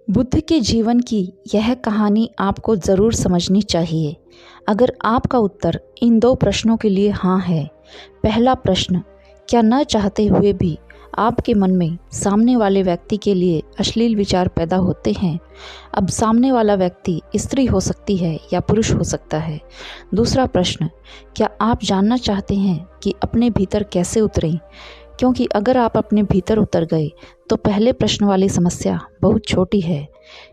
बुद्ध के जीवन की यह कहानी आपको ज़रूर समझनी चाहिए। अगर आपका उत्तर इन दो प्रश्नों के लिए हाँ है। पहला प्रश्न, क्या न चाहते हुए भी आपके मन में सामने वाले व्यक्ति के लिए अश्लील विचार पैदा होते हैं? अब सामने वाला व्यक्ति स्त्री हो सकती है या पुरुष हो सकता है। दूसरा प्रश्न, क्या आप जानना चाहते हैं कि अपने भीतर कैसे उतरें? क्योंकि अगर आप अपने भीतर उतर गए तो पहले प्रश्न वाली समस्या बहुत छोटी है।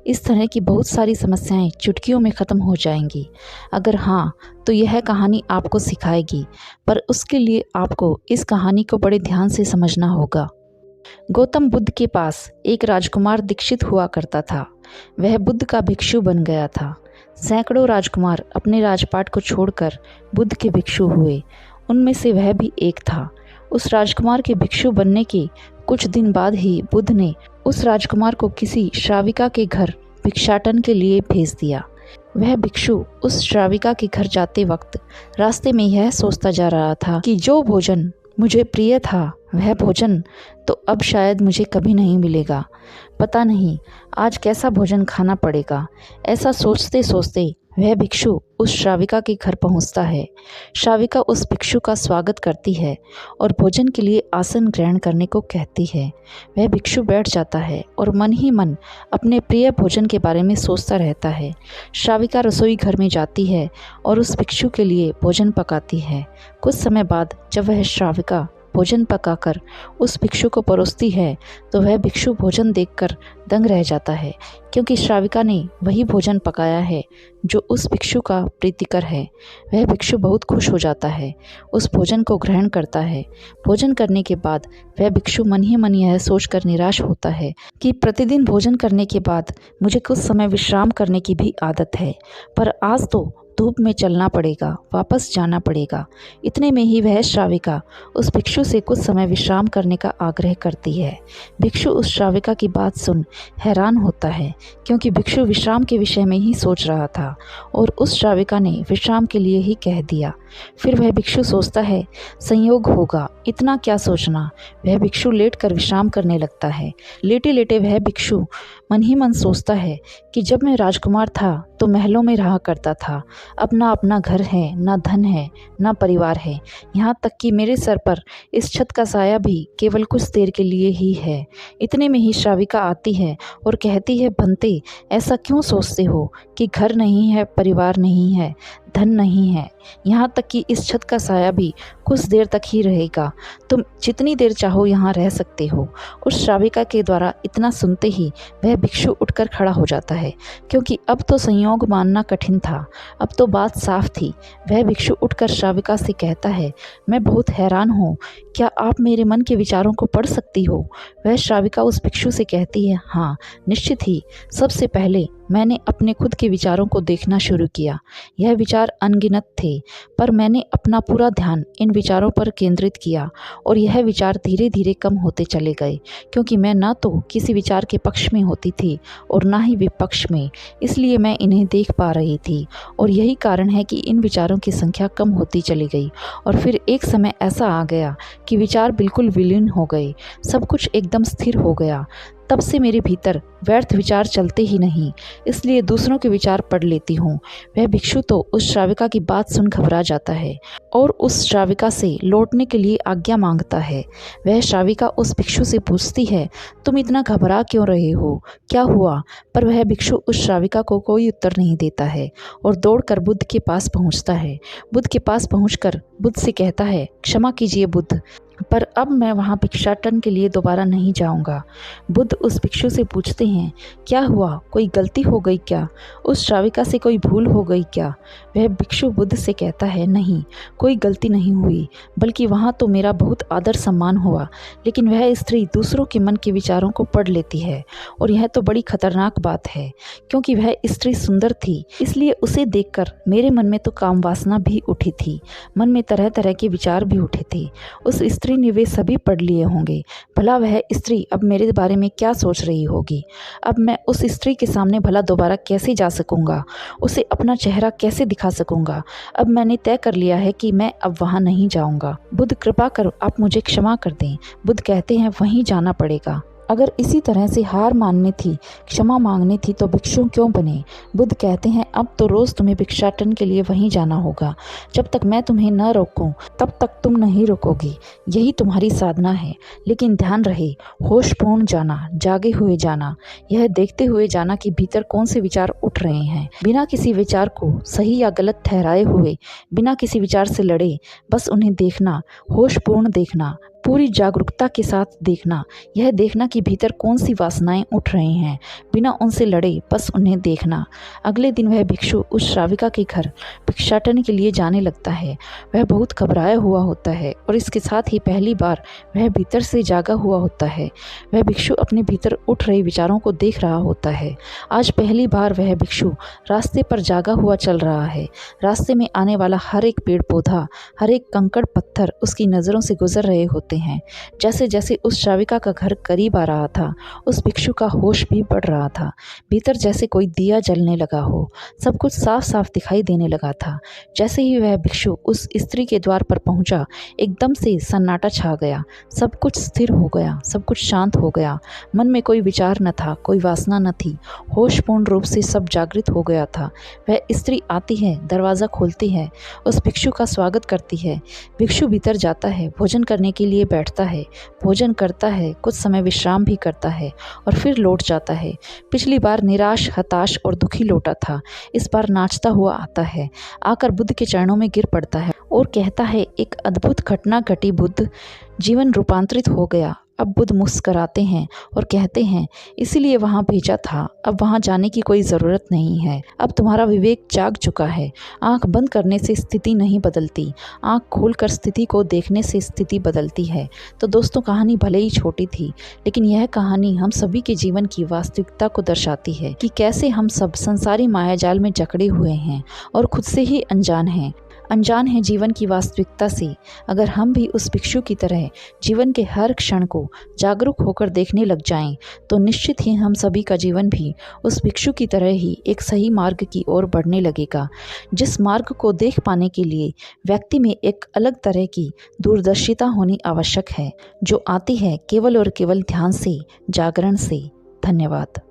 इस तरह की बहुत सारी समस्याएं चुटकियों में ख़त्म हो जाएंगी। अगर हाँ, तो यह कहानी आपको सिखाएगी, पर उसके लिए आपको इस कहानी को बड़े ध्यान से समझना होगा। गौतम बुद्ध के पास एक राजकुमार दीक्षित हुआ करता था। वह बुद्ध का भिक्षु बन गया था। सैकड़ों राजकुमार अपने राजपाट को छोड़कर बुद्ध के भिक्षु हुए। उनमें से वह भी एक था। उस राजकुमार के भिक्षु बनने के कुछ दिन बाद ही बुद्ध ने उस राजकुमार को किसी श्राविका के घर भिक्षाटन के लिए भेज दिया। वह भिक्षु उस श्राविका के घर जाते वक्त रास्ते में यह सोचता जा रहा था कि जो भोजन मुझे प्रिय था वह भोजन तो अब शायद मुझे कभी नहीं मिलेगा। पता नहीं आज कैसा भोजन खाना पड़ेगा। ऐसा सोचते सोचते वह भिक्षु उस श्राविका के घर पहुंचता है। श्राविका उस भिक्षु का स्वागत करती है और भोजन के लिए आसन ग्रहण करने को कहती है। वह भिक्षु बैठ जाता है और मन ही मन अपने प्रिय भोजन के बारे में सोचता रहता है। श्राविका रसोई घर में जाती है और उस भिक्षु के लिए भोजन पकाती है। कुछ समय बाद जब वह श्राविका भोजन पकाकर उस भिक्षु को परोसती है तो वह भिक्षु भोजन देखकर दंग रह जाता है, क्योंकि श्राविका ने वही भोजन पकाया है जो उस भिक्षु का प्रीतिकर है। वह भिक्षु बहुत खुश हो जाता है, उस भोजन को ग्रहण करता है। भोजन करने के बाद वह भिक्षु मन ही मन यह सोचकर निराश होता है कि प्रतिदिन भोजन करने के बाद मुझे कुछ समय विश्राम करने की भी आदत है, पर आज तो धूप में चलना पड़ेगा, वापस जाना पड़ेगा। इतने में ही वह श्राविका उस भिक्षु से कुछ समय विश्राम करने का आग्रह करती है। भिक्षु उस श्राविका की बात सुन हैरान होता है, क्योंकि भिक्षु विश्राम के विषय में ही सोच रहा था और उस श्राविका ने विश्राम के लिए ही कह दिया। फिर वह भिक्षु सोचता है, संयोग होगा, इतना क्या सोचना। वह भिक्षु लेट कर विश्राम करने लगता है। लेटे लेटे वह भिक्षु मन ही मन सोचता है कि जब मैं राजकुमार था तो महलों में रहा करता था। अब ना अपना घर है, ना धन है, ना परिवार है, यहाँ तक कि मेरे सर पर इस छत का साया भी केवल कुछ देर के लिए ही है। इतने में ही श्राविका आती है और कहती है, भंते, ऐसा क्यों सोचते हो कि घर नहीं है, परिवार नहीं है, धन नहीं है, यहाँ तक कि इस छत का साया भी कुछ देर तक ही रहेगा। तुम जितनी देर चाहो यहाँ रह सकते हो। उस श्राविका के द्वारा इतना सुनते ही वह भिक्षु उठकर खड़ा हो जाता है, क्योंकि अब तो संयोग मानना कठिन था। अब तो बात साफ थी। वह भिक्षु उठकर श्राविका से कहता है, मैं बहुत हैरान हूँ, क्या आप मेरे मन के विचारों को पढ़ सकती हो? वह श्राविका उस भिक्षु से कहती है, हाँ निश्चित ही। सबसे पहले मैंने अपने खुद के विचारों को देखना शुरू किया। यह विचार अनगिनत थे, पर मैंने अपना पूरा ध्यान इन विचारों पर केंद्रित किया और यह विचार धीरे धीरे कम होते चले गए, क्योंकि मैं न तो किसी विचार के पक्ष में होती थी और ना ही विपक्ष में, इसलिए मैं इन्हें देख पा रही थी। और यही कारण है कि इन विचारों की संख्या कम होती चली गई। और फिर एक समय ऐसा आ गया कि विचार बिल्कुल विलीन हो गए, सब कुछ एकदम स्थिर हो गया। तब से मेरे भीतर व्यर्थ विचार चलते ही नहीं, इसलिए दूसरों के विचार पढ़ लेती हूँ। वह भिक्षु तो उस श्राविका की बात सुन घबरा जाता है और उस श्राविका से लौटने के लिए आज्ञा मांगता है। वह श्राविका उस भिक्षु से पूछती है, तुम इतना घबरा क्यों रहे हो, क्या हुआ? पर वह भिक्षु उस श्राविका को कोई उत्तर नहीं देता है और दौड़कर बुद्ध के पास पहुँचता है। बुद्ध के पास पहुँचकर बुद्ध से कहता है, क्षमा कीजिए बुद्ध, पर अब मैं वहाँ भिक्षाटन के लिए दोबारा नहीं जाऊँगा। बुद्ध उस भिक्षु से पूछते हैं, क्या हुआ, कोई गलती हो गई क्या? उस श्राविका से कोई भूल हो गई क्या? वह भिक्षु बुद्ध से कहता है, नहीं, कोई गलती नहीं हुई, बल्कि वहाँ तो मेरा बहुत आदर सम्मान हुआ। लेकिन वह स्त्री दूसरों के मन के विचारों को पढ़ लेती है और यह तो बड़ी खतरनाक बात है, क्योंकि वह स्त्री सुंदर थी, इसलिए उसे देखकर मेरे मन में तो काम वासना भी उठी थी। मन में तरह तरह के विचार भी उठे थे। उस स्त्री ने वे सभी पढ़ लिए होंगे। भला वह स्त्री अब मेरे बारे में क्या सोच रही होगी? अब मैं उस स्त्री के सामने भला दोबारा कैसे जा सकूंगा? उसे अपना चेहरा कैसे दिखा सकूंगा? अब मैंने तय कर लिया है कि मैं अब वहां नहीं जाऊंगा। बुद्ध, कृपा कर आप मुझे क्षमा कर दें। बुद्ध कहते हैं, वहीं जाना पड़ेगा। अगर इसी तरह से हार माननी थी, क्षमा मांगनी थी तो भिक्षु क्यों बने? बुद्ध कहते हैं अब तो रोज़ तुम्हें भिक्षाटन के लिए वहीं जाना होगा। जब तक मैं तुम्हें न रोकूं तब तक तुम नहीं रुकोगी। यही तुम्हारी साधना है। लेकिन ध्यान रहे, होशपूर्ण जाना, जागे हुए जाना, यह देखते हुए जाना कि भीतर कौन से विचार उठ रहे हैं। बिना किसी विचार को सही या गलत ठहराए हुए, बिना किसी विचार से लड़े, बस उन्हें देखना, होशपूर्ण देखना, पूरी जागरूकता के साथ देखना। यह देखना कि भीतर कौन सी वासनाएं उठ रही हैं, बिना उनसे लड़े बस उन्हें देखना। अगले दिन वह भिक्षु उस श्राविका के घर भिक्षाटन के लिए जाने लगता है। वह बहुत घबराया हुआ होता है और इसके साथ ही पहली बार वह भीतर से जागा हुआ होता है। वह भिक्षु अपने भीतर उठ रहे विचारों को देख रहा होता है। आज पहली बार वह भिक्षु रास्ते पर जागा हुआ चल रहा है। रास्ते में आने वाला हर एक पेड़ पौधा, हर एक कंकड़ पत्थर उसकी नज़रों से गुजर रहे होते हैं। जैसे जैसे उस श्राविका का घर करीब आ रहा था, उस भिक्षु का होश भी बढ़ रहा था। भीतर जैसे कोई दिया जलने लगा हो, सब कुछ साफ साफ दिखाई देने लगा था। जैसे ही वह भिक्षु उस स्त्री के द्वार पर पहुंचा, एकदम से सन्नाटा छा गया। सब कुछ स्थिर हो गया, सब कुछ शांत हो गया। मन में कोई विचार न था, कोई वासना न थी। होशपूर्ण रूप से सब जागृत हो गया था। वह स्त्री आती है, दरवाज़ा खोलती है, उस भिक्षु का स्वागत करती है। भिक्षु भीतर जाता है, भोजन करने के लिए बैठता है, भोजन करता है, कुछ समय विश्राम भी करता है और फिर लौट जाता है। पिछली बार निराश, हताश और दुखी लौटा था, इस बार नाचता हुआ आता है। आकर बुद्ध के चरणों में गिर पड़ता है और कहता है, एक अद्भुत घटना घटी बुद्ध, जीवन रूपांतरित हो गया। अब बुद्ध मुस्कराते हैं और कहते हैं, इसीलिए वहाँ भेजा था, अब वहाँ जाने की कोई ज़रूरत नहीं है। अब तुम्हारा विवेक जाग चुका है। आंख बंद करने से स्थिति नहीं बदलती, आंख खोलकर स्थिति को देखने से स्थिति बदलती है। तो दोस्तों, कहानी भले ही छोटी थी, लेकिन यह कहानी हम सभी के जीवन की वास्तविकता को दर्शाती है कि कैसे हम सब संसारी मायाजाल में जकड़े हुए हैं और खुद से ही अनजान हैं जीवन की वास्तविकता से। अगर हम भी उस भिक्षु की तरह जीवन के हर क्षण को जागरूक होकर देखने लग जाएं, तो निश्चित ही हम सभी का जीवन भी उस भिक्षु की तरह ही एक सही मार्ग की ओर बढ़ने लगेगा, जिस मार्ग को देख पाने के लिए व्यक्ति में एक अलग तरह की दूरदर्शिता होनी आवश्यक है, जो आती है केवल और केवल ध्यान से, जागरण से। धन्यवाद।